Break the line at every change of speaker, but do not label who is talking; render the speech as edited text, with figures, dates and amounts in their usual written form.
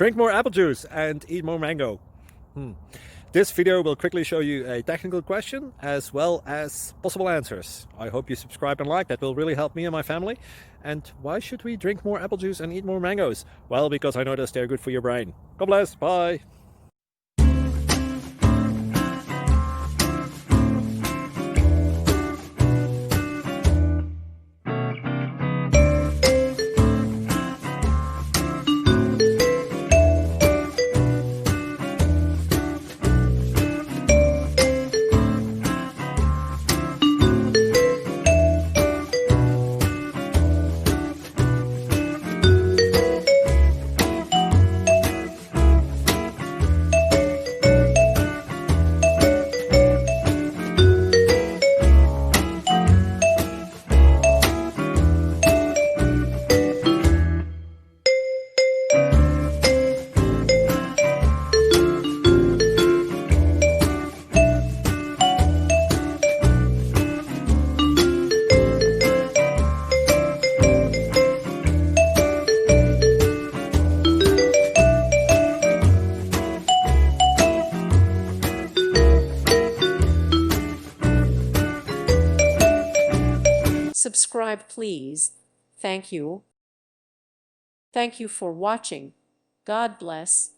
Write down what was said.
Drink more apple juice and eat more mango. This video will quickly show you a technical question as well as possible answers. I hope you subscribe and like, that will really help me and my family. And why should we drink more apple juice and eat more mangoes? Well, because I noticed they're good for your brain. God bless, bye.
Subscribe, please. Thank you. Thank you for watching. God bless.